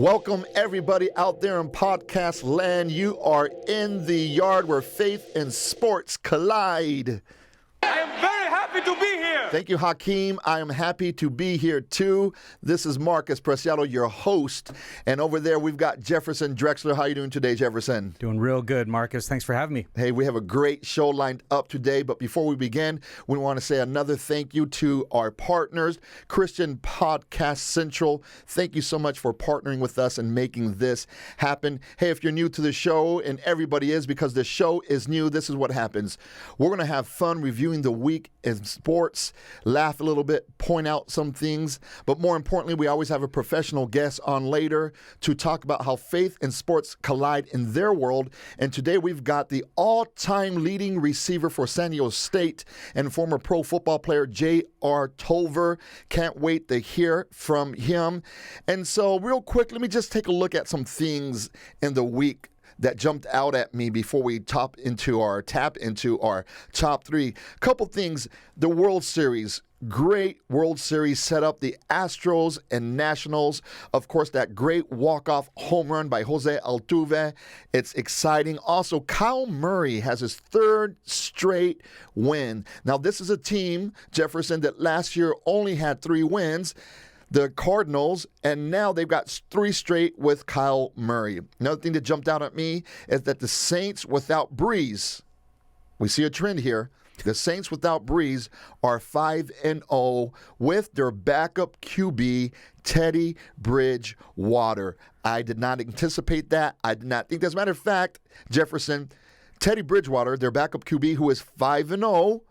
Welcome, everybody out there in podcast land. You are in the yard where faith and sports collide. I am very happy to be here. Thank you, Hakeem. I am happy to be here, too. This is Marcus Preciado, your host. And over there, we've got Jefferson Drexler. How are you doing today, Jefferson? Doing real good, Marcus. Thanks for having me. Hey, we have a great show lined up today. But before we begin, we want to say another thank you to our partners, Christian Podcast Central. Thank you so much for partnering with us and making this happen. Hey, if you're new to the show, and everybody is because the show is new, this is what happens. We're going to have fun reviewing the week in sports, laugh a little bit, point out some things, but more importantly, we always have a professional guest on later to talk about how faith and sports collide in their world. And today we've got the all-time leading receiver for San Diego State and former pro football player J.R. Tolver. Can't wait to hear from him. And so real quick, let me just take a look at some things in the week that jumped out at me before we tap into our top three. Couple things. The World Series. Great World Series setup. The Astros and Nationals. Of course, that great walk-off home run by Jose Altuve. It's exciting. Also, Kyle Murray has his third straight win. Now, this is a team, Jefferson, that last year only had 3 wins. The Cardinals, and now they've got 3 straight with Kyle Murray. Another thing that jumped out at me is that the Saints without Breeze, we see a trend here. The Saints without Breeze are 5-0 with their backup QB, Teddy Bridgewater. I did not anticipate that. I did not think. As a matter of fact, Jefferson, Teddy Bridgewater, their backup QB, who is 5-0,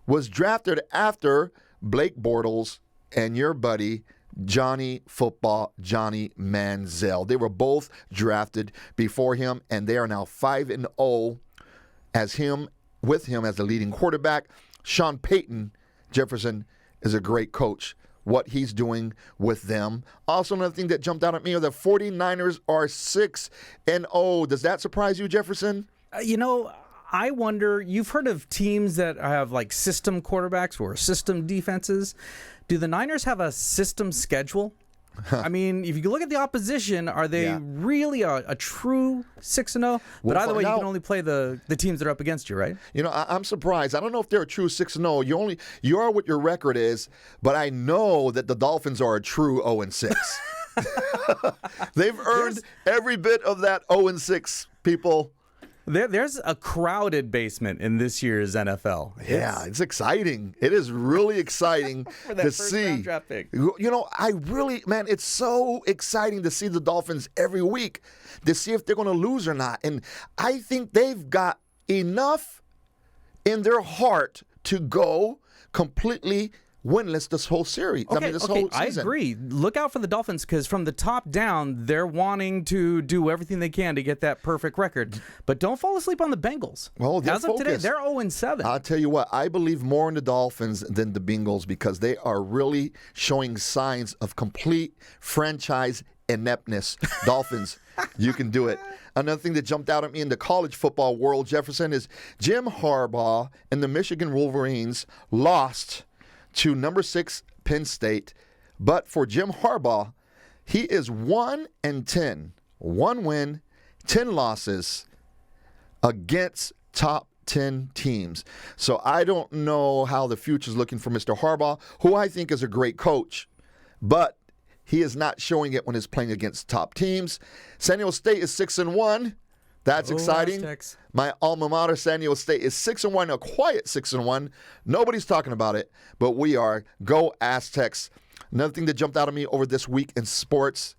was drafted after Blake Bortles and your buddy, Johnny Manziel. They were both drafted before him, and they are now 5-0 with him as the leading quarterback. Sean Payton, Jefferson, is a great coach. What he's doing with them. Also, another thing that jumped out at me are the 49ers are 6-0. Does that surprise you, Jefferson? I wonder, you've heard of teams that have like system quarterbacks or system defenses. Do the Niners have a system schedule? I mean, if you look at the opposition, are they really a true 6-0? But either way, you can only play the teams that are up against you, right? I'm surprised. I don't know if they're a true 6-0. You are what your record is, but I know that the Dolphins are a true 0-6. They've earned every bit of that 0-6, people. There's a crowded basement in this year's NFL. It's exciting. It is really exciting for that to first see. Round draft pick. It's so exciting to see the Dolphins every week to see if they're going to lose or not. And I think they've got enough in their heart to go completely winless this whole series. This whole season. I agree. Look out for the Dolphins because from the top down, they're wanting to do everything they can to get that perfect record. But don't fall asleep on the Bengals. Well, as of today, they're 0-7. I'll tell you what, I believe more in the Dolphins than the Bengals because they are really showing signs of complete franchise ineptness. Dolphins, you can do it. Another thing that jumped out at me in the college football world, Jefferson, is Jim Harbaugh and the Michigan Wolverines lost to number 6 Penn State. But for Jim Harbaugh, he is 1-10. 1 win, 10 losses against top 10 teams. So I don't know how the future is looking for Mr. Harbaugh, who I think is a great coach. But he is not showing it when he's playing against top teams. San Diego State is 6-1. That's exciting. Aztecs. My alma mater, San Diego State, is 6-1, a quiet 6-1. Nobody's talking about it, but we are. Go Aztecs. Another thing that jumped out at me over this week in sports,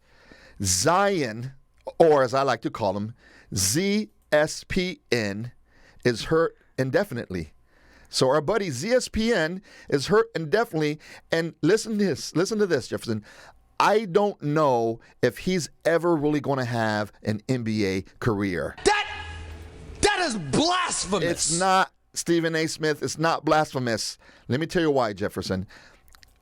Zion, or as I like to call him, ZSPN, is hurt indefinitely. So our buddy ZSPN is hurt indefinitely. And listen to this, Jefferson. I don't know if he's ever really going to have an NBA career. That is blasphemous. It's not, Stephen A. Smith. It's not blasphemous. Let me tell you why, Jefferson.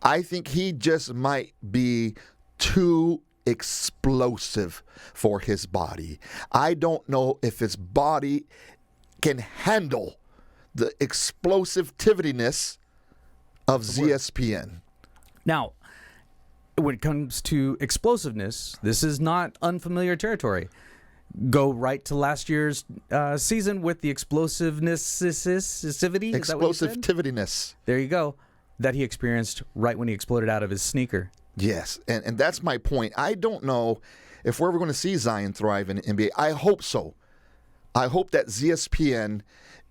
I think he just might be too explosive for his body. I don't know if his body can handle the explosiveness of ZSPN. Now, when it comes to explosiveness, this is not unfamiliar territory. Go right to last year's season with the explosivity. There you go. That he experienced right when he exploded out of his sneaker. Yes, and that's my point. I don't know if we're ever going to see Zion thrive in the NBA. I hope so. I hope that ZSPN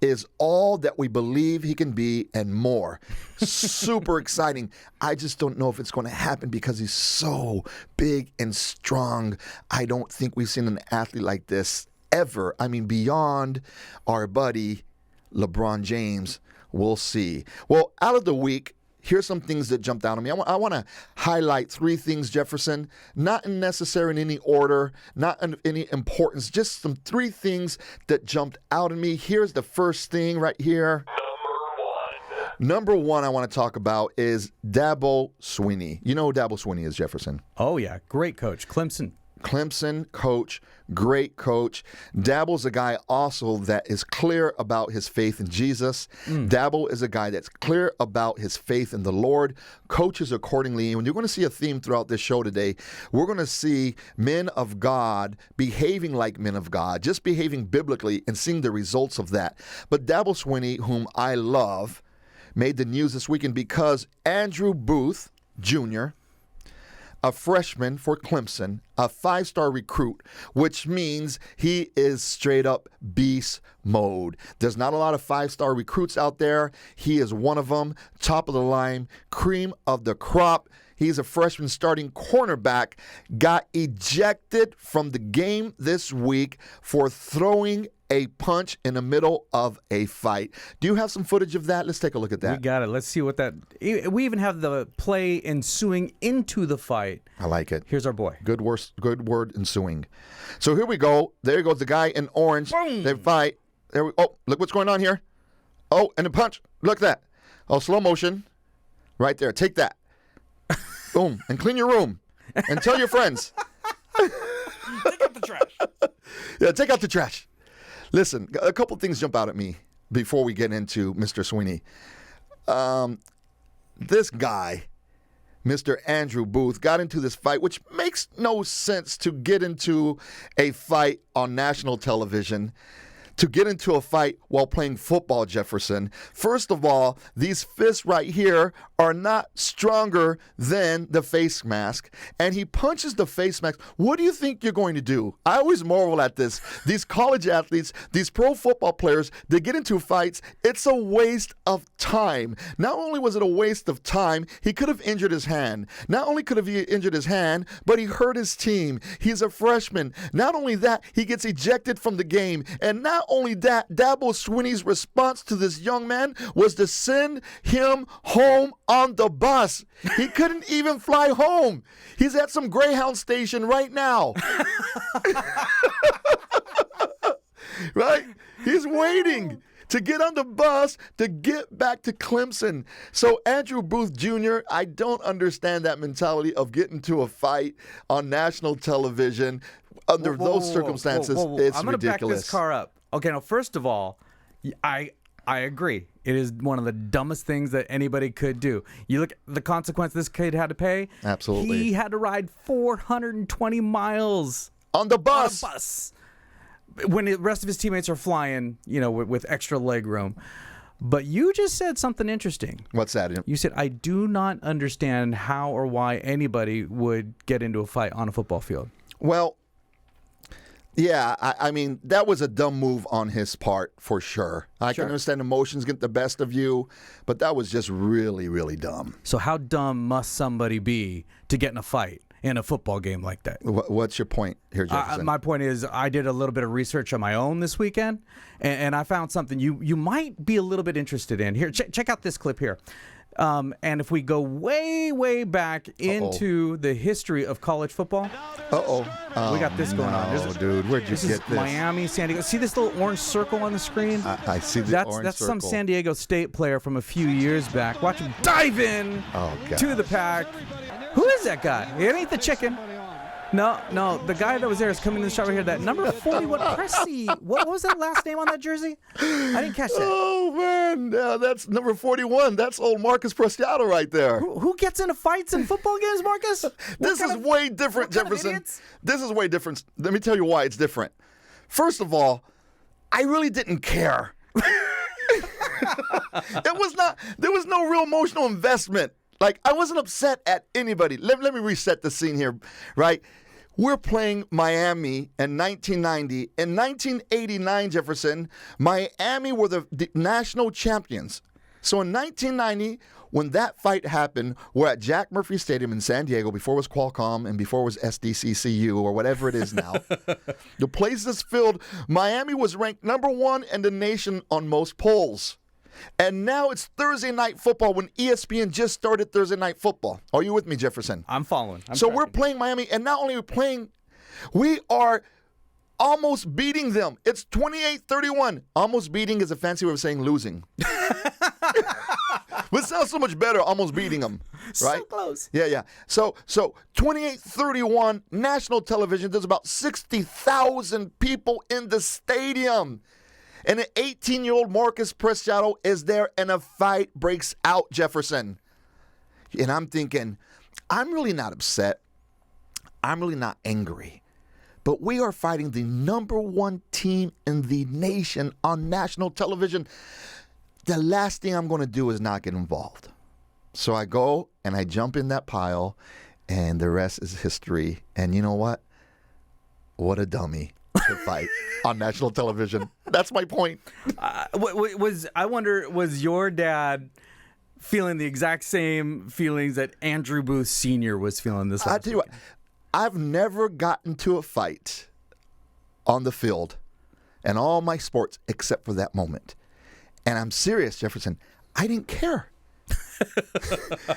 is all that we believe he can be and more. Super exciting. I just don't know if it's going to happen because he's so big and strong. I don't think we've seen an athlete like this ever. I mean, beyond our buddy Lebrand James. We'll see. Well, out of the week, here's some things that jumped out at me. I want to highlight 3 things, Jefferson, not necessarily in any order, not in any importance, just some 3 things that jumped out at me. Here's the first thing right here. Number one I want to talk about is Dabo Swinney. You know who Dabo Swinney is, Jefferson? Oh, yeah. Great coach. Clemson coach, great coach. Dabo's a guy also that is clear about his faith in Jesus. Dabo is a guy that's clear about his faith in the Lord, coaches accordingly. And you're going to see a theme throughout this show today. We're going to see men of God behaving like men of God, just behaving biblically and seeing the results of that. But Dabo Swinney, whom I love, made the news this weekend because Andrew Booth Jr., a freshman for Clemson, a 5-star recruit, which means he is straight up beast mode. There's not a lot of 5-star recruits out there. He is one of them, top of the line, cream of the crop. He's a freshman starting cornerback, got ejected from the game this week for throwing a punch in the middle of a fight. Do you have some footage of that? Let's take a look at that. We got it. Let's see what that... We even have the play ensuing into the fight. I like it. Here's our boy. Good word ensuing. So here we go. There goes the guy in orange. Boom. They fight. Oh, look what's going on here. Oh, and a punch. Look at that. Oh, slow motion. Right there. Take that. Boom. And clean your room. And tell your friends. Take out the trash. Yeah, take out the trash. Listen, a couple things jump out at me before we get into Mr. Swinney. This guy, Mr. Andrew Booth, got into this fight, which makes no sense to get into a fight on national television, to get into a fight while playing football, Jefferson. First of all, these fists right here are not stronger than the face mask, and he punches the face mask. What do you think you're going to do? I always marvel at this. These college athletes, these pro football players, they get into fights. It's a waste of time. Not only was it a waste of time, he could have injured his hand. Not only could have he injured his hand, but he hurt his team. He's a freshman. Not only that, he gets ejected from the game. And not only that, Dabo Swinney's response to this young man was to send him home on the bus. He couldn't even fly home. He's at some Greyhound station right now. Right? He's waiting to get on the bus to get back to Clemson. So Andrew Booth Jr., I don't understand that mentality of getting to a fight on national television under those circumstances. It's I'm gonna ridiculous. back this car up. Okay, now first of all, I agree. It is one of the dumbest things that anybody could do. You look at the consequence this kid had to pay. Absolutely. He had to ride 420 miles on the bus. When the rest of his teammates are flying, with extra leg room. But you just said something interesting. What's that? You said, I do not understand how or why anybody would get into a fight on a football field. Well, yeah, I mean, that was a dumb move on his part, for sure. I can understand emotions get the best of you, but that was just really, really dumb. So how dumb must somebody be to get in a fight in a football game like that? What's your point here, Jefferson? My point is I did a little bit of research on my own this weekend, and I found something you might be a little bit interested in. Here, check out this clip here. And if we go way, way back into the history of college football, we got this going on. Dude, where'd you get this? Miami, San Diego. See this little orange circle on the screen? I see the orange circle. That's some San Diego State player from a few years back. Watch him dive in to the pack. Who is that guy? It ain't the chicken. No, the guy that was there is coming in the shot right here. That number 41, Pressy. What was that last name on that jersey? I didn't catch that. Oh, man. That's number 41. That's old Marcus Preciado right there. Who gets into fights in football games, Marcus? This is way different, Jefferson. This is way different. Let me tell you why it's different. First of all, I really didn't care. There was no real emotional investment. Like, I wasn't upset at anybody. Let me reset the scene here, right? We're playing Miami in 1990. In 1989, Jefferson, Miami were the national champions. So in 1990, when that fight happened, we're at Jack Murphy Stadium in San Diego. Before it was Qualcomm and before it was SDCCU or whatever it is now. The place is filled. Miami was ranked number 1 in the nation on most polls. And now it's Thursday Night Football when ESPN just started Thursday Night Football. Are you with me, Jefferson? I'm following. We're playing Miami, and not only are we playing, we are almost beating them. It's 28-31. Almost beating is a fancy way of saying losing. But it sounds so much better, almost beating them, right? So close. Yeah. So 28-31, national television. There's about 60,000 people in the stadium. And an 18-year-old Marcus Preciado is there, and a fight breaks out, Jefferson. And I'm thinking, I'm really not upset. I'm really not angry. But we are fighting the number 1 team in the nation on national television. The last thing I'm going to do is not get involved. So I go and I jump in that pile, and the rest is history. And you know what? What a dummy. To fight on national television. That's my point. I wonder, was your dad feeling the exact same feelings that Andrew Booth Sr. was feeling this last I tell you what, I've never gotten to a fight on the field in all my sports except for that moment. And I'm serious, Jefferson. I didn't care.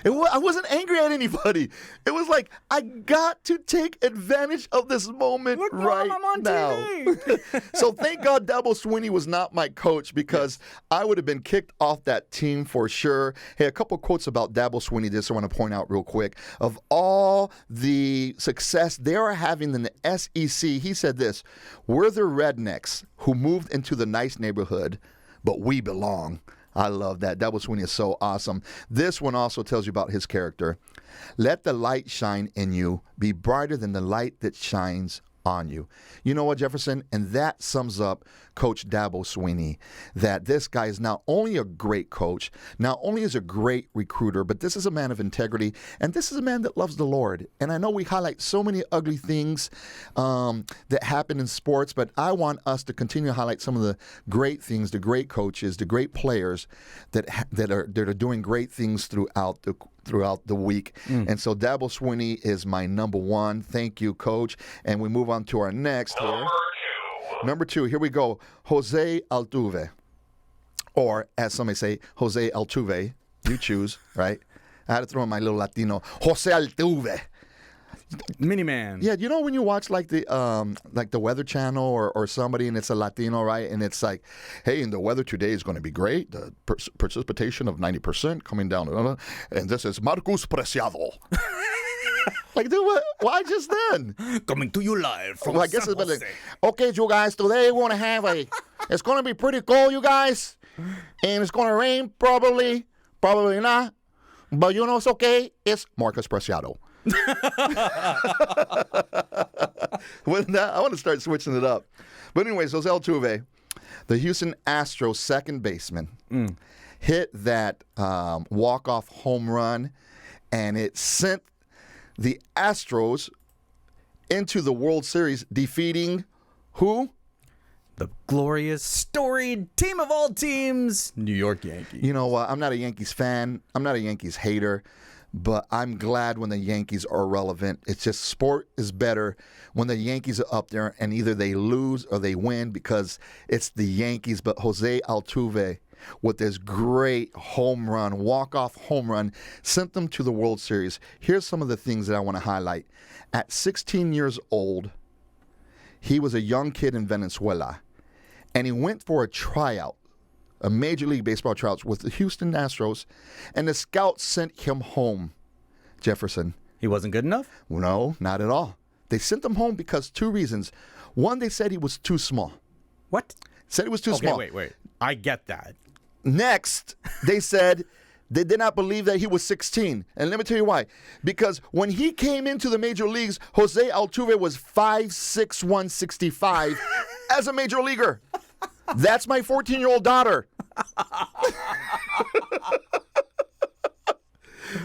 I wasn't angry at anybody. It was like, I got to take advantage of this moment. Look, right Mom, I'm on now. TV. So thank God Dabo Swinney was not my coach, because I would have been kicked off that team for sure. Hey, a couple quotes about Dabo Swinney, this I want to point out real quick. Of all the success they are having in the SEC, he said this: "We're the rednecks who moved into the nice neighborhood, but we belong." I love that. Dabo Swinney is so awesome. This one also tells you about his character. "Let the light shine in you be brighter than the light that shines on you." You know what, Jefferson? And that sums up Coach Dabo Swinney, that this guy is not only a great coach, not only is a great recruiter, but this is a man of integrity, and this is a man that loves the Lord. And I know we highlight so many ugly things that happen in sports, but I want us to continue to highlight some of the great things, the great coaches, the great players that are doing great things throughout the week. And so Dabo Swinney is my number 1. Thank you, Coach. And we move on to our next here. Number 2, here we go. Jose Altuve. Or, as some may say, Jose Altuve. You choose, right? I had to throw in my little Latino. Jose Altuve. Mini-man. Yeah, you know when you watch like the Weather Channel or somebody, and it's a Latino, right? And it's like, hey, and the weather today is going to be great. The precipitation of 90% coming down. And this is Marcus Preciado. Like, dude, what? Why just then? Coming to you live from Well, I guess San it's been Jose. like, okay, you guys, today we're going to have it's going to be pretty cold, you guys. And it's going to rain, probably not. But you know it's okay. It's Marcus Preciado. I want to start switching it up. But anyways, Jose Altuve, the Houston Astros second baseman, hit that walk-off home run, and it sent the Astros into the World Series, defeating who? The glorious, storied team of all teams, New York Yankees. You know what? I'm not a Yankees fan. I'm not a Yankees hater. But I'm glad when the Yankees are relevant. It's just sport is better when the Yankees are up there, and either they lose or they win because it's the Yankees. But Jose Altuve, with this great home run, walk-off home run, sent them to the World Series. Here's some of the things that I want to highlight. At 16 years old, he was a young kid in Venezuela, and he went for a tryout, a Major League Baseball tryout with the Houston Astros, and the scouts sent him home, Jefferson. He wasn't good enough? No, not at all. They sent him home because 2 reasons. One, they said he was too small. What? Said he was too small. Wait. I get that. Next, they said they did not believe that he was 16. And let me tell you why. Because when he came into the major leagues, Jose Altuve was 5'6", 165 as a major leaguer. That's my 14-year-old daughter.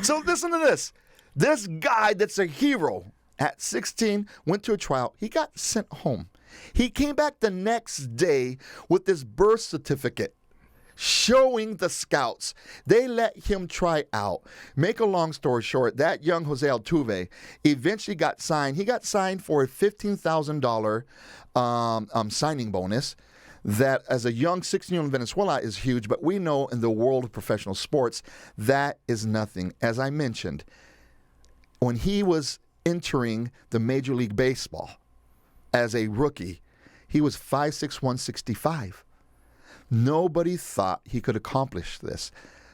So listen to this. This guy that's a hero at 16 went to a tryout. He got sent home. He came back the next day with this birth certificate showing the scouts. They let him try out. Make a long story short, that young Jose Altuve eventually got signed. He got signed for a $15,000 signing bonus. That as a young 16-year-old in Venezuela is huge, but we know in the world of professional sports, that is nothing. As I mentioned, when he was entering the Major League Baseball as a rookie, he was 5'6", 165. Nobody thought he could accomplish this.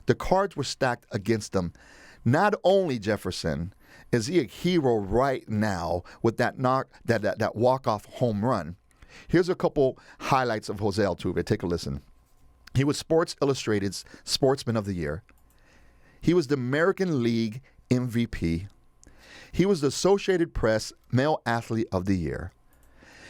The cards were stacked against him. Not only, Jefferson, is he a hero right now with that walk-off home run. Here's a couple highlights of Jose Altuve. Take a listen. He was Sports Illustrated's Sportsman of the Year. He was the American League MVP. He was the Associated Press Male Athlete of the Year.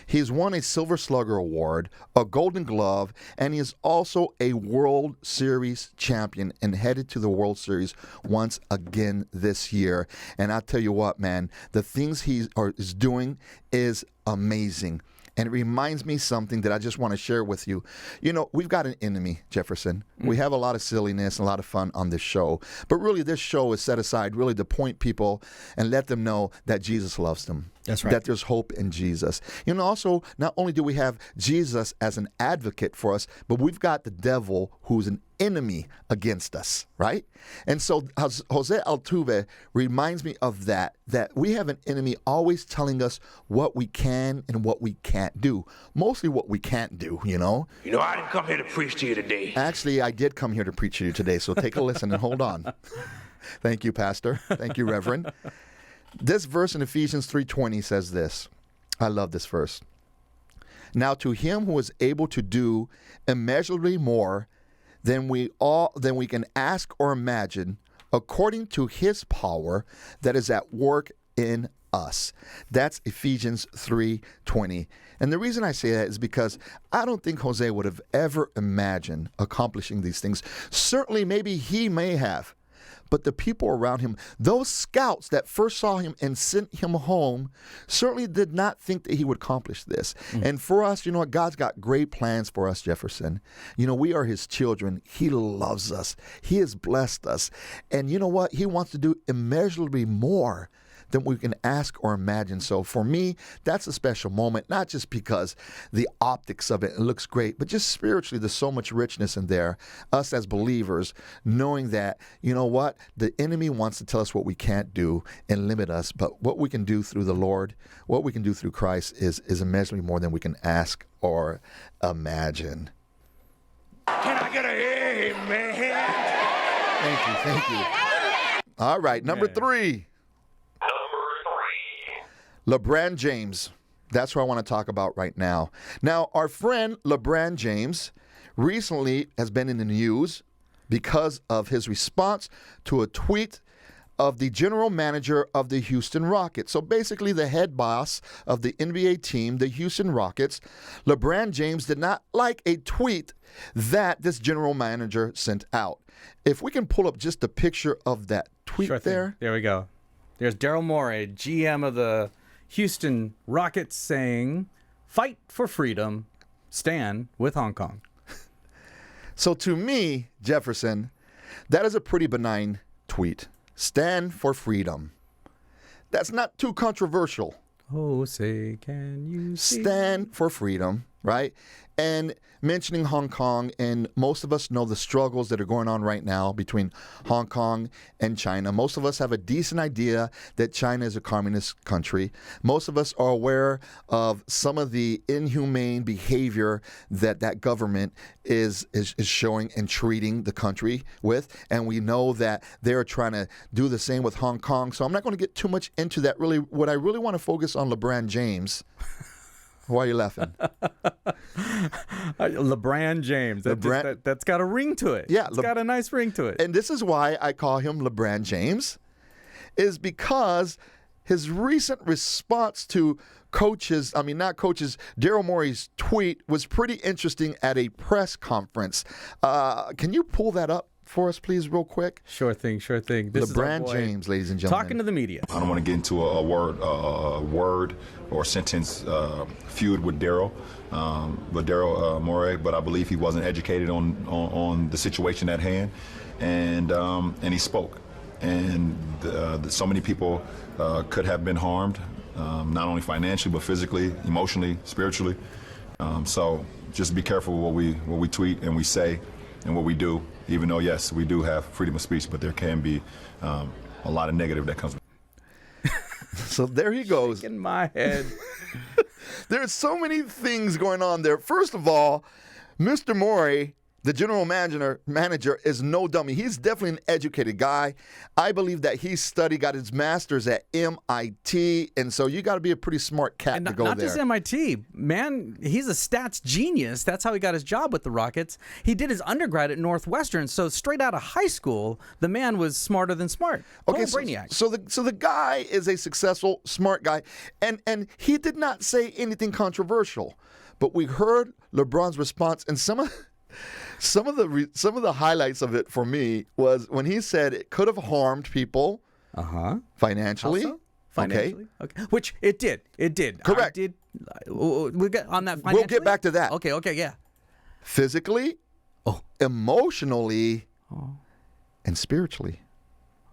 He's won a Silver Slugger Award, a Golden Glove, and he is also a World Series champion and headed to the World Series once again this year. And I tell you what, man, the things he is doing is amazing. And it reminds me something that I just want to share with you. You know, we've got an enemy, Jefferson. We have a lot of silliness and a lot of fun on this show. But really, this show is set aside really to point people and let them know that Jesus loves them. That's right. That there's hope in Jesus. You know, also, not only do we have Jesus as an advocate for us, but we've got the devil who's an enemy against us, right? And so Jose Altuve reminds me of that we have an enemy always telling us what we can and what we can't do. Mostly what we can't do, you know? You know, I didn't come here to preach to you today. Actually, I did come here to preach to you today, so take a listen and hold on. Thank you, Pastor. Thank you, Reverend. This verse in Ephesians 3:20 says this. I love this verse. Now to him who is able to do immeasurably more than we can ask or imagine, according to his power that is at work in us. That's Ephesians 3:20. And the reason I say that is because I don't think Jose would have ever imagined accomplishing these things. Certainly, maybe he may have. But the people around him, those scouts that first saw him and sent him home, certainly did not think that he would accomplish this. And for us, you know what? God's got great plans for us, Jefferson. You know, we are his children. He loves us. He has blessed us. And you know what? He wants to do immeasurably more than we can ask or imagine. So for me, that's a special moment, not just because the optics of it looks great, but just spiritually, there's so much richness in there. Us as believers, knowing that, you know what, the enemy wants to tell us what we can't do and limit us, but what we can do through the Lord, what we can do through Christ is immeasurably more than we can ask or imagine. Can I get a amen? Thank you. All right, number three. Lebrand James. That's what I want to talk about right now. Now, our friend Lebrand James recently has been in the news because of his response to a tweet of the general manager of the Houston Rockets. So basically the head boss of the NBA team, the Houston Rockets, Lebrand James did not like a tweet that this general manager sent out. If we can pull up just a picture of that tweet there. There we go. There's Daryl Morey, GM of the Houston Rockets, saying, "Fight for freedom, stand with Hong Kong." So to me, Jefferson, that is a pretty benign tweet. Stand for freedom. That's not too controversial. Oh, say, can you see? Stand for freedom, right? And mentioning Hong Kong, and most of us know the struggles that are going on right now between Hong Kong and China. Most of us have a decent idea that China is a communist country. Most of us are aware of some of the inhumane behavior that that government is showing and treating the country with, and we know that they're trying to do the same with Hong Kong. So I'm not going to get too much into that. Really, what I really want to focus on Lebrand James. Why are you laughing? Lebrand James. That's got a ring to it. Yeah. It's got a nice ring to it. And this is why I call him Lebrand James, is because his recent response to Daryl Morey's tweet was pretty interesting at a press conference. Can you pull that up for us, please, real quick? Sure thing. This Lebrand is James, ladies and gentlemen. talking to the media. I don't want to get into a word or sentence feud with Daryl Morey, but I believe he wasn't educated on the situation at hand, and he spoke, and so many people could have been harmed, not only financially but physically, emotionally, spiritually. So just be careful what we tweet and we say and what we do. Even though, yes, we do have freedom of speech, but there can be a lot of negative that comes with it. So there he goes. In my head. There's so many things going on there. First of all, Mr. Morey, the general manager, is no dummy. He's definitely an educated guy. I believe that he got his master's at MIT, and so you got to be a pretty smart cat to go there. Not just MIT, man. He's a stats genius. That's how he got his job with the Rockets. He did his undergrad at Northwestern, so straight out of high school, the man was smarter than smart. Okay, brainiac. So the guy is a successful, smart guy, and he did not say anything controversial, but we heard LeBron's response, and some of the highlights of it for me was when he said it could have harmed people financially. Also? Financially? Okay. Which it did. Correct. We'll get on that financially? We'll get back to that. Okay, yeah. Physically, emotionally, and spiritually.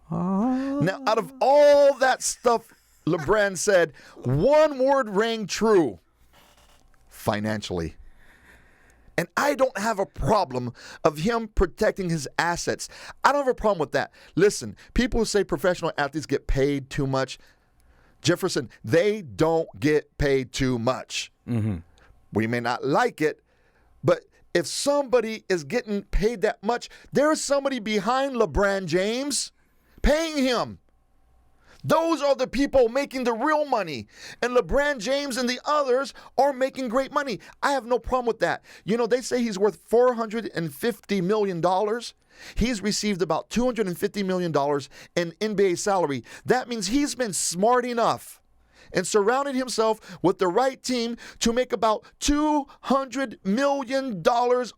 Now, out of all that stuff Lebrand said, one word rang true: financially. And I don't have a problem of him protecting his assets. I don't have a problem with that. Listen, people who say professional athletes get paid too much, Jefferson, they don't get paid too much. Mm-hmm. We may not like it, but if somebody is getting paid that much, there is somebody behind Lebrand James paying him. Those are the people making the real money. And Lebrand James and the others are making great money. I have no problem with that. You know, they say he's worth $450 million. He's received about $250 million in NBA salary. That means he's been smart enough and surrounded himself with the right team to make about $200 million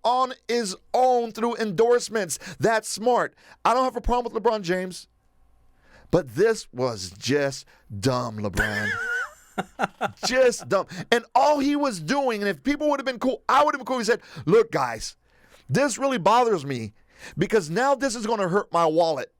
on his own through endorsements. That's smart. I don't have a problem with LeBron James. But this was just dumb, Lebrand. Just dumb. And all he was doing, and if people would have been cool, I would have been cool. He said, look, guys, this really bothers me because now this is going to hurt my wallet.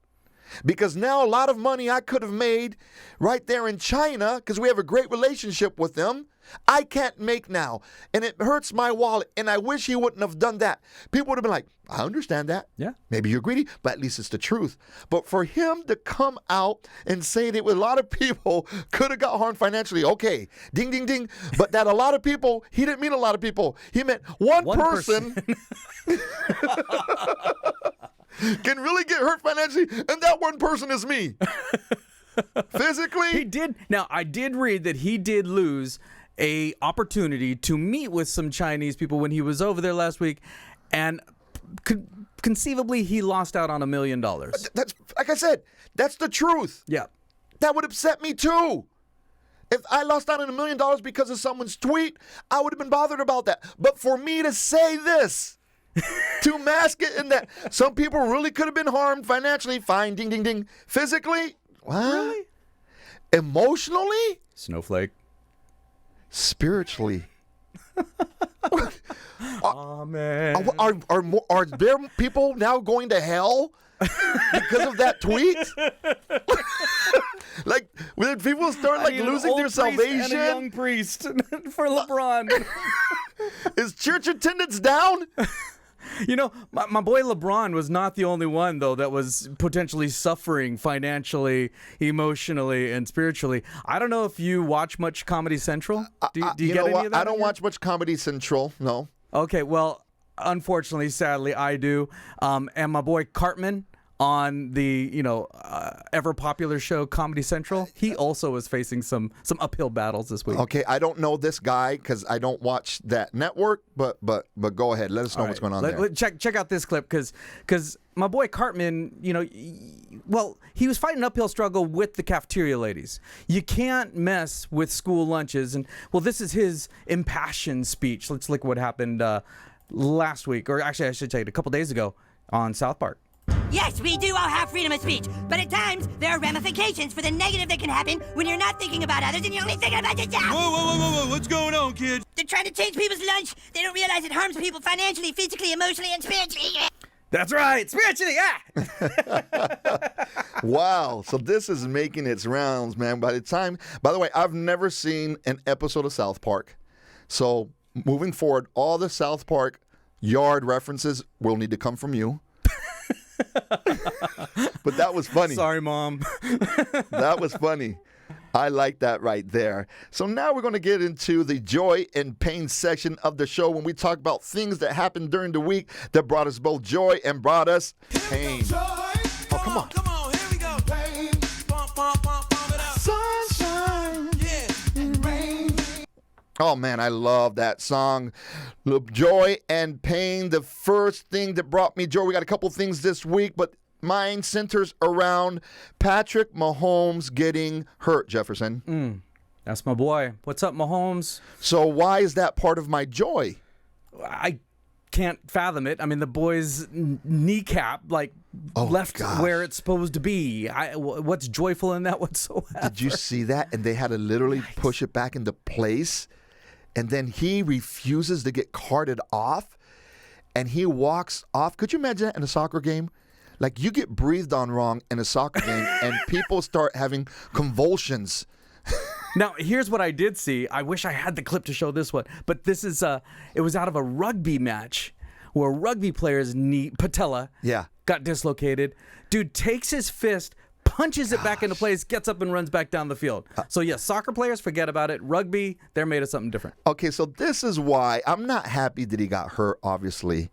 Because now a lot of money I could have made right there in China, because we have a great relationship with them, I can't make now. And it hurts my wallet. And I wish he wouldn't have done that. People would have been like, I understand that. Yeah. Maybe you're greedy, but at least it's the truth. But for him to come out and say that a lot of people could have got harmed financially, okay, ding, ding, ding. But that a lot of people, he didn't mean a lot of people. He meant one person. Can really get hurt financially, and that one person is me. Physically. He did. Now, I did read that he did lose a opportunity to meet with some Chinese people when he was over there last week, and conceivably he lost out on $1 million. That's, like I said, that's the truth. Yeah. That would upset me too. If I lost out on $1 million because of someone's tweet, I would have been bothered about that. But for me to say this, to mask it in that some people really could have been harmed financially, fine, ding, ding, ding. Physically, what? Really? Emotionally? Snowflake. Spiritually. Amen. Are there people now going to hell because of that tweet? Like, when people start losing their salvation? And a young priest for LeBron. Is church attendance down? You know, my boy Lebron was not the only one, though, that was potentially suffering financially, emotionally, and spiritually. I don't know if you watch much Comedy Central. Do you get any of that? I don't watch much Comedy Central, no. Okay, well, unfortunately, sadly, I do. And my boy Cartman on the, ever popular show Comedy Central, he also was facing some uphill battles this week. Okay, I don't know this guy because I don't watch that network, but go ahead. Let us know what's going on there. Check out this clip because my boy Cartman, he was fighting an uphill struggle with the cafeteria ladies. You can't mess with school lunches. And, this is his impassioned speech. Let's look what happened last week, or actually I should say it a couple days ago on South Park. Yes, we do all have freedom of speech, but at times there are ramifications for the negative that can happen when you're not thinking about others and you're only thinking about yourself. Whoa, what's going on, kid? They're trying to change people's lunch. They don't realize it harms people financially, physically, emotionally, and spiritually. That's right, spiritually, yeah. Wow, so this is making its rounds, man. By the way, I've never seen an episode of South Park. So moving forward, all the South Park yard references will need to come from you. But that was funny. Sorry, Mom. That was funny. I like that right there. So now we're going to get into the joy and pain section of the show when we talk about things that happened during the week that brought us both joy and brought us pain. Oh, come on. Come on, here we go. Pain. Pump it up. Sunshine. Yeah, and rain. Oh, man, I love that song. Joy and pain. The first thing that brought me joy, we got a couple things this week, but mine centers around Patrick Mahomes getting hurt, Jefferson. That's my boy. What's up, Mahomes? So why is that part of my joy? I can't fathom it. I mean, the boy's kneecap, left gosh. where it's supposed to be. What's joyful in that whatsoever? Did you see that? And they had to literally push it back into place. And then he refuses to get carted off. And he walks off. Could you imagine that in a soccer game? Like, you get breathed on wrong in a soccer game and people start having convulsions. Now, here's what I did see. I wish I had the clip to show this one. But this is, it was out of a rugby match where a rugby player's knee, patella, got dislocated. Dude takes his fist, punches it back into place, gets up and runs back down the field. So, yes, soccer players, forget about it. Rugby, they're made of something different. Okay, so this is why I'm not happy that he got hurt, obviously.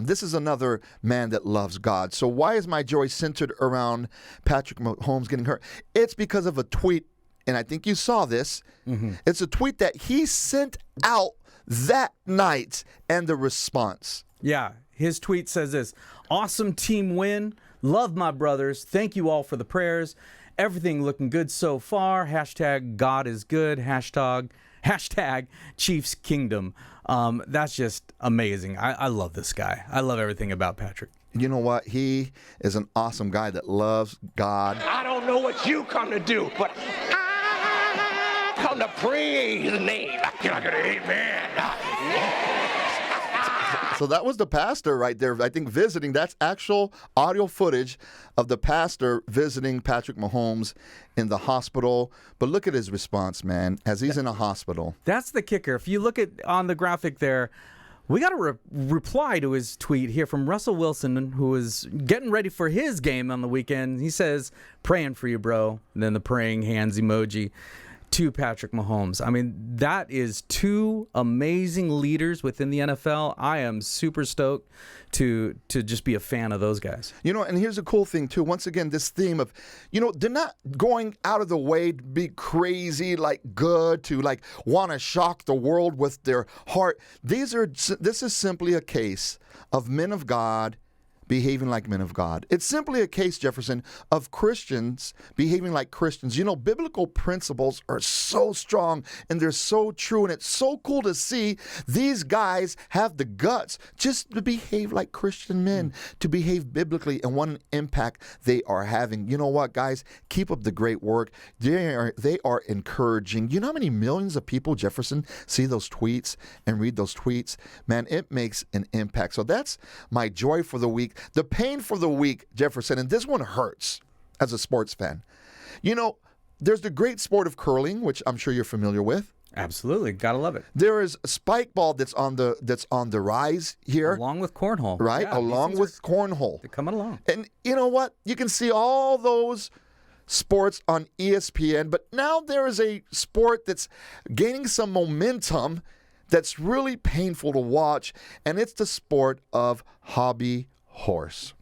This is another man that loves God. So why is my joy centered around Patrick Mahomes getting hurt? It's because of a tweet, and I think you saw this. Mm-hmm. It's a tweet that he sent out that night and the response. Yeah, his tweet says this: awesome team win. Love my brothers. Thank you all for the prayers. Everything looking good so far. Hashtag God is good. Hashtag Chiefs Kingdom. That's just amazing. I love this guy. I love everything about Patrick. You know what? He is an awesome guy that loves God. I don't know what you come to do, but I come to praise His name. Can I get an amen? So that was the pastor right there, I think, visiting. That's actual audio footage of the pastor visiting Patrick Mahomes in the hospital. But look at his response, man, as he's in a hospital. That's the kicker. If you look at on the graphic there, we got a reply to his tweet here from Russell Wilson, who is getting ready for his game on the weekend. He says, praying for you, bro. And then the praying hands emoji to Patrick Mahomes. I mean, that is two amazing leaders within the NFL. I am super stoked to just be a fan of those guys. You know, and here's a cool thing, too. Once again, this theme of, they're not going out of the way to be crazy, good, to, want to shock the world with their heart. This is simply a case of men of God behaving like men of God. It's simply a case, Jefferson, of Christians behaving like Christians. Biblical principles are so strong and they're so true, and it's so cool to see these guys have the guts just to behave like Christian men, to behave biblically, and what an impact they are having. You know what, guys? Keep up the great work. They are encouraging. You know how many millions of people, Jefferson, see those tweets and read those tweets? Man, it makes an impact. So that's my joy for the week. The pain for the week, Jefferson, and this one hurts as a sports fan. There's the great sport of curling, which I'm sure you're familiar with. Absolutely, gotta love it. There is spike ball that's on the rise here, Along with cornhole, right? Yeah, these Along things with cornhole. they're coming along. And you know what? You can see all those sports on ESPN, but now there is a sport that's gaining some momentum that's really painful to watch, and it's the sport of hobby horse.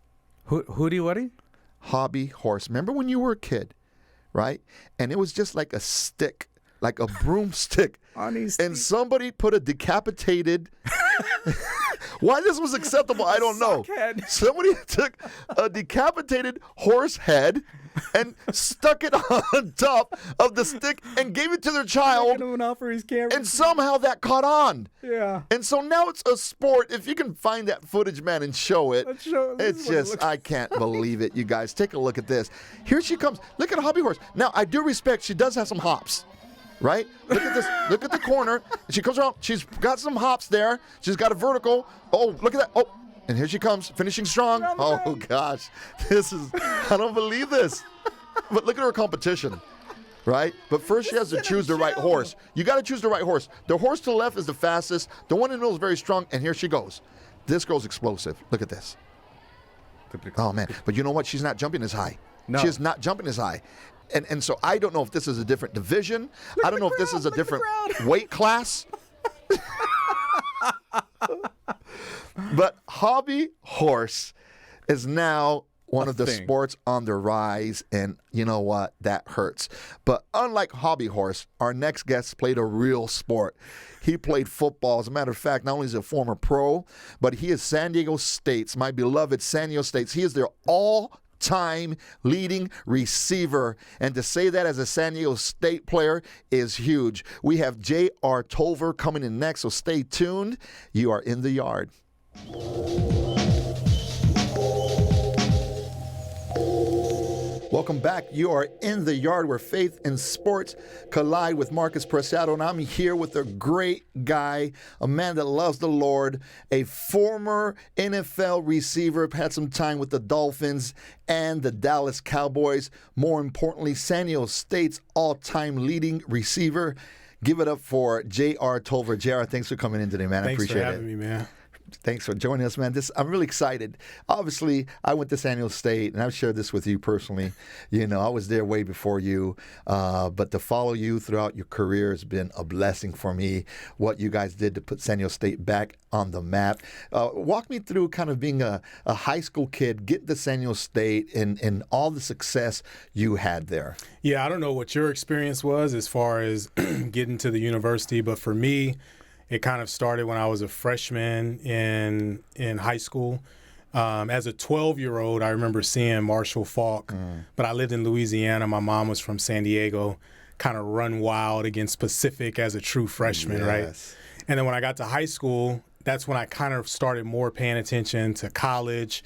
Hootie-wootie? Hobby horse. Remember when you were a kid, right? And it was just like a stick, like a broomstick. And somebody put a decapitated... Why this was acceptable, I don't know. Sockhead. Somebody took a decapitated horse head and stuck it on top of the stick and gave it to their child, and somehow that caught on. Yeah. And so now it's a sport. If you can find that footage, man, and show it, Let's show- this it's is what it just, looks I can't believe it, you guys. Take a look at this. Here she comes. Look at a hobby horse. Now, I do respect, she does have some hops. Right? Look at this. Look at the corner. She comes around. She's got some hops there. She's got a vertical. Oh, look at that. Oh, and here she comes, finishing strong. Oh, gosh. I don't believe this. But look at her competition, right? But first she has to choose the right horse. You got to choose the right horse. The horse to the left is the fastest. The one in the middle is very strong. And here she goes. This girl's explosive. Look at this. Oh, man. But you know what? She's not jumping as high. No. She is not jumping as high. And so I don't know if this is a different division. I don't know if this is a different weight class. But hobby horse is now one of the thing. sports on the rise, and you know what? That hurts. But unlike hobby horse, our next guest played a real sport. He played football. As a matter of fact, not only is he a former pro, but he is San Diego State's, my beloved San Diego State's. He is their all-time leading receiver. And to say that as a San Diego State player is huge. We have J.R. Tolver coming in next, so stay tuned. You are in the yard. Welcome back. You are in the yard where faith and sports collide with Marcus Preciado, and I'm here with a great guy, a man that loves the Lord, a former NFL receiver, had some time with the Dolphins and the Dallas Cowboys. More importantly, San Diego State's all-time leading receiver. Give it up for J.R. Tolver. J.R., thanks for coming in today, man. I appreciate it. Thanks for having me, man. Thanks for joining us, man. I'm really excited. Obviously, I went to San Diego State, and I've shared this with you personally. You know, I was there way before you, but to follow you throughout your career has been a blessing for me. What you guys did to put San Diego State back on the map. Walk me through kind of being a high school kid, getting to San Diego State, and all the success you had there. Yeah, I don't know what your experience was as far as getting to the university, but for me, it kind of started when I was a freshman in high school. As a 12-year-old, I remember seeing Marshall Faulk, but I lived in Louisiana. My mom was from San Diego, kind of run wild against Pacific as a true freshman, right? And then when I got to high school, that's when I kind of started more paying attention to college.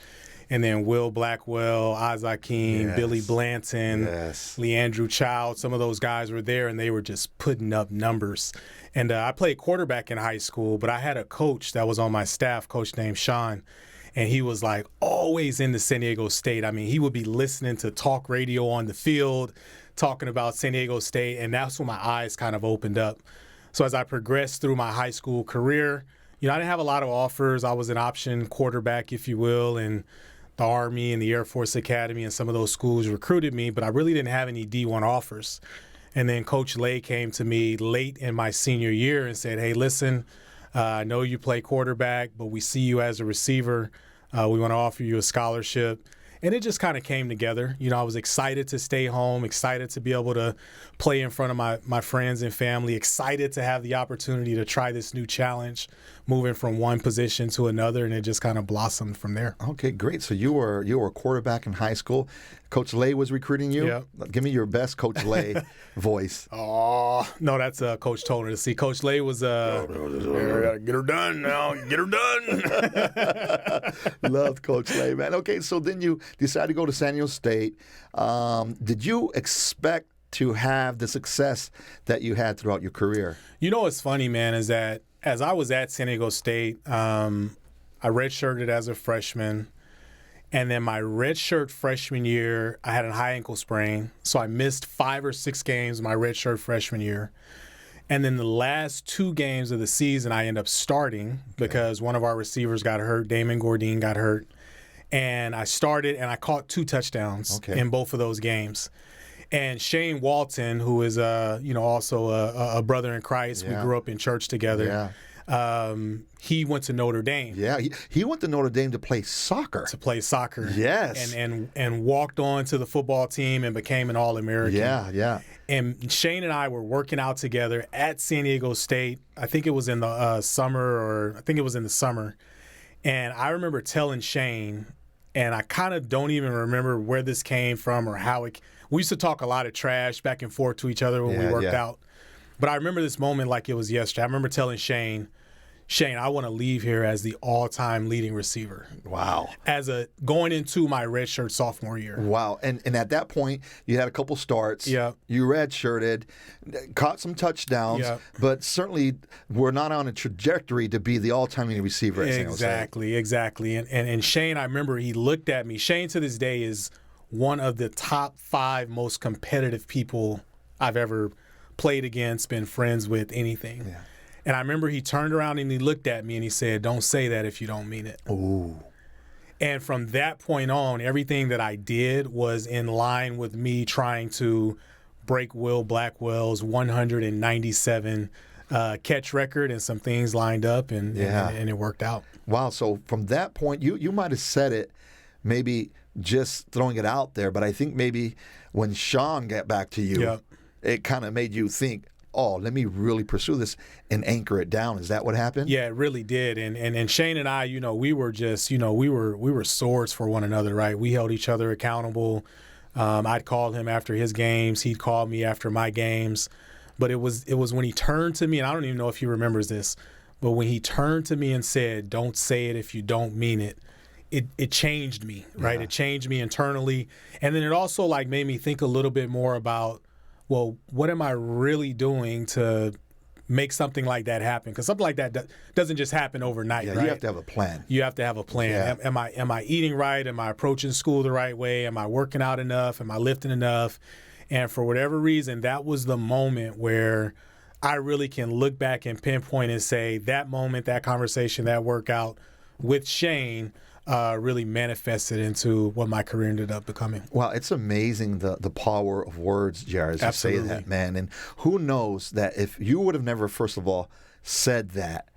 And then Will Blackwell, Isaac King, Billy Blanton, Leandrew Child, some of those guys were there, and they were just putting up numbers. And I played quarterback in high school, but I had a coach that was on my staff, coach named Sean, and he was like always into San Diego State. I mean, he would be listening to talk radio on the field, talking about San Diego State, and that's when my eyes kind of opened up. So as I progressed through my high school career, you know, I didn't have a lot of offers. I was an option quarterback, if you will, and the Army and the Air Force Academy and some of those schools recruited me, but I really didn't have any D1 offers. And then Coach Lay came to me late in my senior year and said, hey, listen, I know you play quarterback, but we see you as a receiver. We want to offer you a scholarship. And it just kind of came together. You know, I was excited to stay home, excited to be able to play in front of my friends and family, excited to have the opportunity to try this new challenge, moving from one position to another, and it just kind of blossomed from there. Okay, great. So you were a quarterback in high school. Coach Lay was recruiting you? Yeah. Give me your best Coach Lay voice. Oh, no, that's Coach Toner. See, Coach Lay was get her done now. Get her done. Loved Coach Lay, man. Okay, so then you decided to go to San Diego State. Did you expect to have the success that you had throughout your career? You know what's funny, man, is that as I was at San Diego State, I redshirted as a freshman. And then my redshirt freshman year, I had a high ankle sprain. So I missed 5 or 6 games my redshirt freshman year. And then the last 2 games of the season, I end up starting because one of our receivers got hurt. Damon Gourdine got hurt. And I started, and I caught 2 touchdowns in both of those games. And Shane Walton, who is also a brother in Christ, we grew up in church together. He went to Notre Dame. Yeah, he went to Notre Dame to play soccer. Yes. And walked on to the football team and became an All-American. Yeah. And Shane and I were working out together at San Diego State. I think it was in the summer. And I remember telling Shane, and I kind of don't even remember where this came from or how it. We used to talk a lot of trash back and forth to each other when we worked out. But I remember this moment like it was yesterday. I remember telling Shane, I want to leave here as the all-time leading receiver. Wow. Going into my redshirt sophomore year. Wow. And at that point, you had a couple starts. Yeah. You redshirted, caught some touchdowns, but certainly were not on a trajectory to be the all-time leading receiver at San Jose. Exactly. And Shane, I remember he looked at me. Shane to this day is one of the top 5 most competitive people I've ever played against, been friends with, anything. Yeah. And I remember he turned around and he looked at me and he said, "Don't say that if you don't mean it." Ooh. And from that point on, everything that I did was in line with me trying to break Will Blackwell's 197 catch record, and some things lined up, and it worked out. Wow. So from that point, you might have said it, maybe just throwing it out there, but I think maybe when Sean got back to you, it kind of made you think, oh, let me really pursue this and anchor it down. Is that what happened? Yeah, it really did. And Shane and I, we were just, we were swords for one another, right? We held each other accountable. I'd call him after his games. He'd call me after my games. But it was when he turned to me, and I don't even know if he remembers this, but when he turned to me and said, "Don't say it if you don't mean it," it changed me, right? It changed me internally. And then it also made me think a little bit more about, well, what am I really doing to make something like that happen? Because something like that doesn't just happen overnight, right? You have to have a plan. You have to have a plan. Yeah. Am I eating right? Am I approaching school the right way? Am I working out enough? Am I lifting enough? And for whatever reason, that was the moment where I really can look back and pinpoint and say that moment, that conversation, that workout with Shane really manifested into what my career ended up becoming. Wow, it's amazing the power of words, Jared, as you say that, man. And who knows that if you would have never, first of all, said that,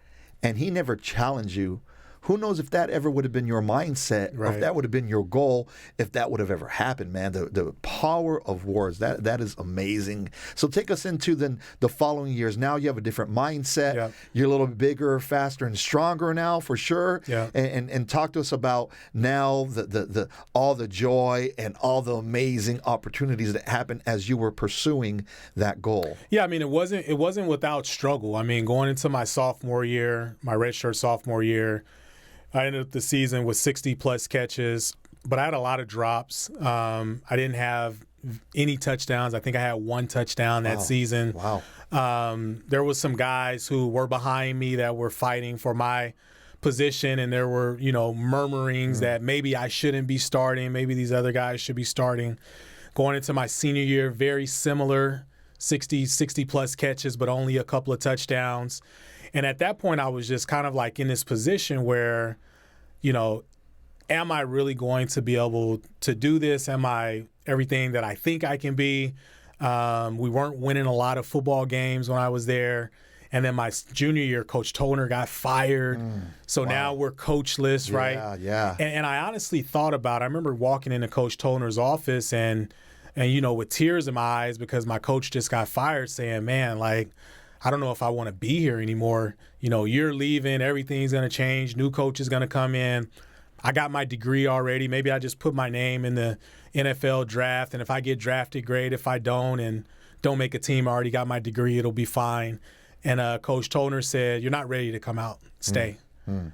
and he never challenged you, who knows if that ever would have been your mindset, or if that would have been your goal, if that would have ever happened, man. The power of words, that is amazing. So take us into then the following years. Now you have a different mindset. Yep. You're a little bit bigger, faster, and stronger now, for sure. Yep. And talk to us about now the all the joy and all the amazing opportunities that happened as you were pursuing that goal. Yeah, I mean, it wasn't without struggle. I mean, going into my sophomore year, my redshirt sophomore year, I ended up the season with 60-plus catches, but I had a lot of drops. I didn't have any touchdowns. I think I had 1 touchdown that season. Wow. There was some guys who were behind me that were fighting for my position, and there were, murmurings that maybe I shouldn't be starting, maybe these other guys should be starting. Going into my senior year, very similar, 60-plus catches, but only a couple of touchdowns. And at that point, I was just kind of in this position where, am I really going to be able to do this? Am I everything that I think I can be? We weren't winning a lot of football games when I was there. And then my junior year, Coach Toner got fired. So now we're coachless, right? Yeah. And I honestly thought about it. I remember walking into Coach Toner's office and with tears in my eyes because my coach just got fired, saying, man, I don't know if I want to be here anymore. You're leaving. Everything's going to change. New coach is going to come in. I got my degree already. Maybe I just put my name in the NFL draft, and if I get drafted, great. If I don't and don't make a team, I already got my degree. It'll be fine. And Coach Toner said, you're not ready to come out. Stay. And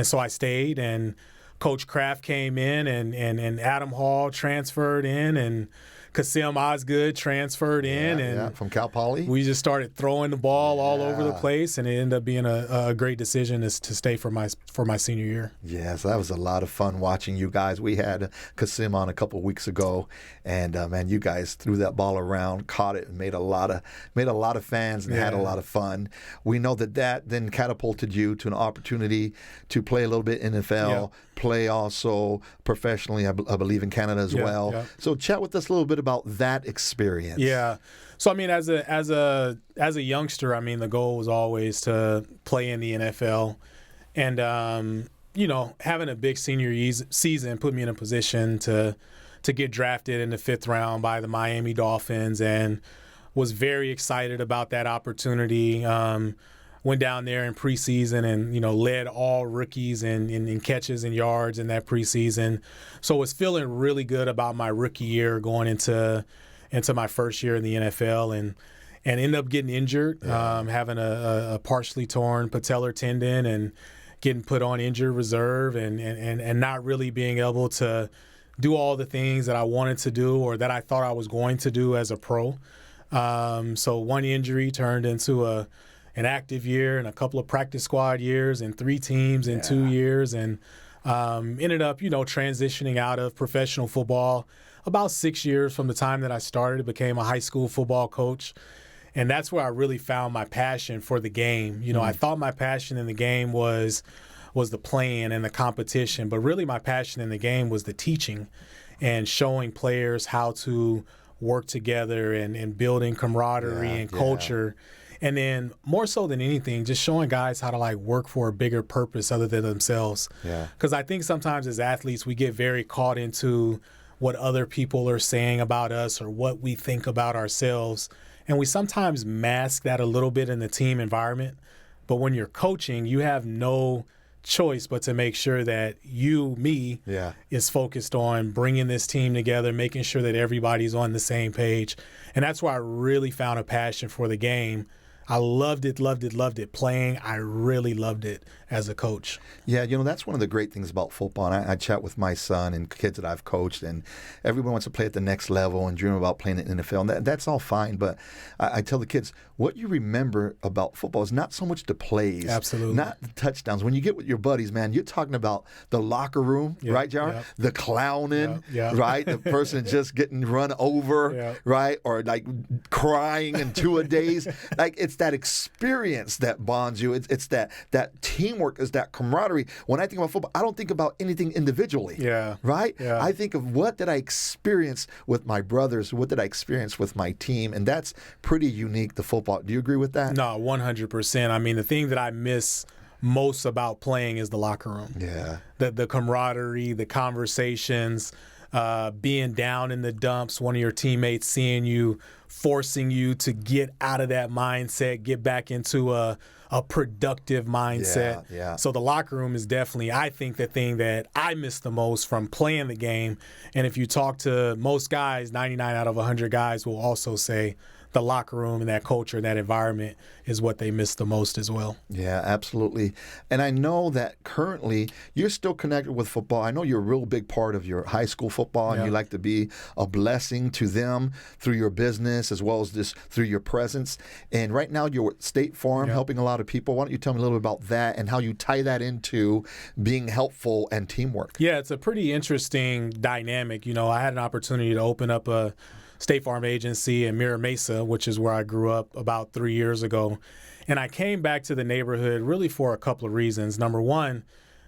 so I stayed, and Coach Kraft came in, and Adam Hall transferred in, and Kasim Osgood transferred in, and from Cal Poly. we just started throwing the ball all over the place, and it ended up being a great decision to stay for my senior year. Yes, that was a lot of fun watching you guys. We had Kasim on a couple of weeks ago, and man, you guys threw that ball around, caught it, and made a lot of fans and had a lot of fun. We know that then catapulted you to an opportunity to play a little bit NFL, play also professionally, I believe, in Canada as well. Yeah. So chat with us a little bit about that experience. Yeah. So I mean, as a youngster, I mean, the goal was always to play in the NFL, and having a big senior season put me in a position to get drafted in the 5th round by the Miami Dolphins, and was very excited about that opportunity. Went down there in preseason and, led all rookies in catches and yards in that preseason. So was feeling really good about my rookie year going into my first year in the NFL, and ended up getting injured, having a partially torn patellar tendon and getting put on injured reserve and not really being able to do all the things that I wanted to do or that I thought I was going to do as a pro. So one injury turned into an active year and a couple of practice squad years and 3 teams in 2 years, and ended up, transitioning out of professional football about 6 years from the time that I started. Became a high school football coach, and that's where I really found my passion for the game. I thought my passion in the game was the playing and the competition, but really my passion in the game was the teaching and showing players how to work together and building camaraderie and culture. And then more so than anything, just showing guys how to work for a bigger purpose other than themselves. Because I think sometimes as athletes, we get very caught into what other people are saying about us or what we think about ourselves. And we sometimes mask that a little bit in the team environment. But when you're coaching, you have no choice but to make sure that is focused on bringing this team together, making sure that everybody's on the same page. And that's why I really found a passion for the game. I loved it playing. I really loved it as a coach. Yeah, that's one of the great things about football. And I chat with my son and kids that I've coached, and everyone wants to play at the next level and dream about playing in the NFL. And that's all fine, but I tell the kids, what you remember about football is not so much the plays. Absolutely. Not the touchdowns. When you get with your buddies, man, you're talking about the locker room, right, Jar? The clowning, right? The person just getting run over, right? Or crying in 2-a-days. It's that experience that bonds you. It's that teamwork, is that camaraderie. When I think about football, I don't think about anything individually. Right? I think of what did I experience with my brothers, what did I experience with my team, and that's pretty unique to football. Do you agree with that? No, 100%. I mean, the thing that I miss most about playing is the locker room. The camaraderie, the conversations, being down in the dumps, one of your teammates seeing you, forcing you to get out of that mindset, get back into a productive mindset. So the locker room is definitely, I think, the thing that I miss the most from playing the game. And if you talk to most guys, 99 out of 100 guys will also say the locker room and that culture and that environment is what they miss the most as well. Yeah, absolutely. And I know that currently you're still connected with football. I know you're a real big part of your high school football, and you like to be a blessing to them through your business as well as just through your presence. And right now you're at State Farm helping a lot of people. Why don't you tell me a little bit about that and how you tie that into being helpful and teamwork? Yeah, it's a pretty interesting dynamic. I had an opportunity to open up a State Farm agency in Mira Mesa, which is where I grew up about 3 years ago. And I came back to the neighborhood really for a couple of reasons. Number one,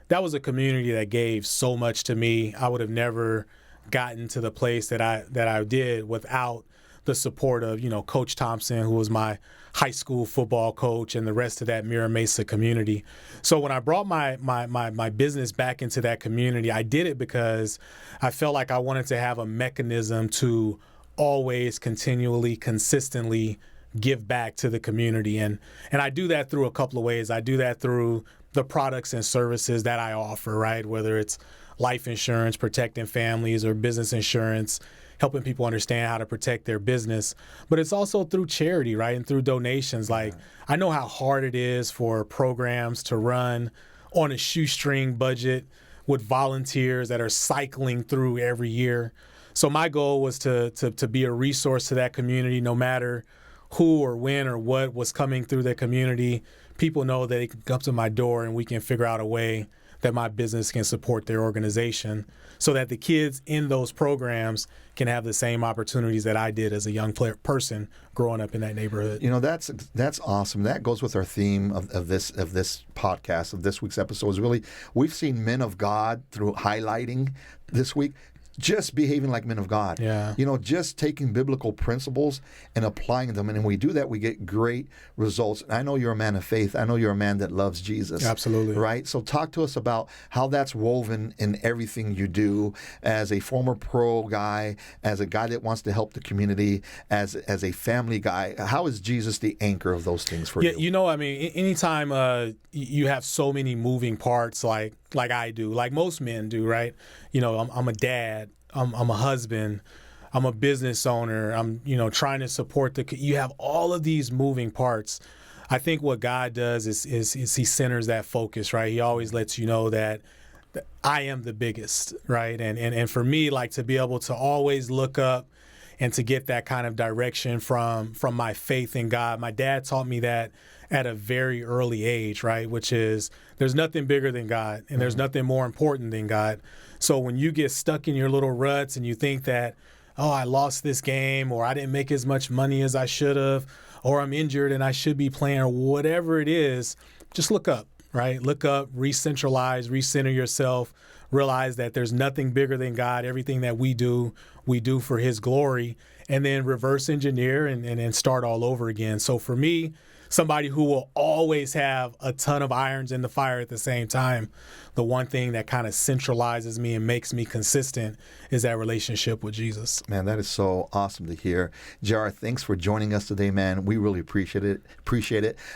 that was a community that gave so much to me. I would have never gotten to the place that I did without the support of, Coach Thompson, who was my high school football coach, and the rest of that Mira Mesa community. So when I brought my business back into that community, I did it because I felt like I wanted to have a mechanism to always continually, consistently give back to the community. And I do that through a couple of ways. I do that through the products and services that I offer, right? Whether it's life insurance, protecting families, or business insurance, helping people understand how to protect their business. But it's also through charity, right? And through donations. I know how hard it is for programs to run on a shoestring budget with volunteers that are cycling through every year. So my goal was to be a resource to that community, no matter who or when or what was coming through the community. People know that they can come to my door and we can figure out a way that my business can support their organization so that the kids in those programs can have the same opportunities that I did as a young person growing up in that neighborhood. You know, that's awesome. That goes with our theme of this podcast, of this week's episode. Is really, we've seen men of God through highlighting this week just behaving like men of God. Yeah. You know, just taking biblical principles and applying them. And when we do that, we get great results. I know you're a man of faith. I know you're a man that loves Jesus. Absolutely. Right? So talk to us about how that's woven in everything you do as a former pro guy, as a guy that wants to help the community, as a family guy. How is Jesus the anchor of those things for you? You know, I mean, anytime you have so many moving parts like I do, like most men do, right? You know, I'm a dad. I'm a husband, I'm a business owner, I'm, trying to support you have all of these moving parts. I think what God does is he centers that focus, right? He always lets you know that I am the biggest, right? And for me, like, to be able to always look up and to get that kind of direction from my faith in God. My dad taught me that at a very early age, right? Which is, there's nothing bigger than God and there's nothing more important than God. So when you get stuck in your little ruts and you think that, oh, I lost this game, or I didn't make as much money as I should have, or I'm injured and I should be playing, or whatever it is, just look up, right? Look up, re-centralize, recenter yourself, realize that there's nothing bigger than God. Everything that we do for his glory, and then reverse engineer and start all over again. So for me, somebody who will always have a ton of irons in the fire at the same time, the one thing that kind of centralizes me and makes me consistent is that relationship with Jesus. Man, that is so awesome to hear. JR, thanks for joining us today, man. We really appreciate it.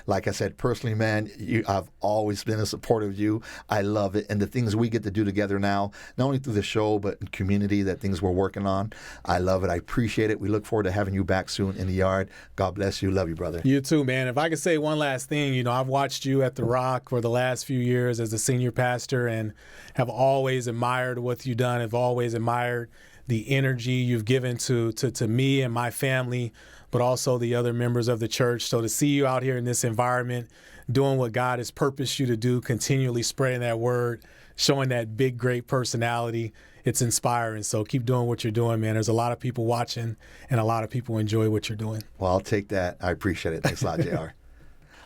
Like I said, personally, man, I've always been a supporter of you. I love it. And the things we get to do together now, not only through the show, but in community, that things we're working on, I love it. I appreciate it. We look forward to having you back soon in the yard. God bless you. Love you, brother. You too, man. If I could say one last thing, I've watched you at The Rock for the last few years as a senior pastor and have always admired what you've done. Have always admired the energy you've given to me and my family, but also the other members of the church. So to see you out here in this environment, doing what God has purposed you to do, continually spreading that word, showing that big, great personality, it's inspiring. So keep doing what you're doing, man. There's a lot of people watching and a lot of people enjoy what you're doing. Well, I'll take that. I appreciate it. Thanks a lot, JR.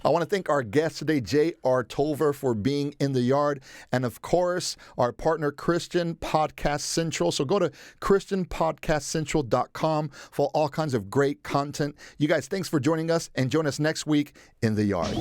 I want to thank our guest today, J.R. Tolver, for being in the yard. And, of course, our partner, Christian Podcast Central. So go to ChristianPodcastCentral.com for all kinds of great content. You guys, thanks for joining us, and join us next week in the yard.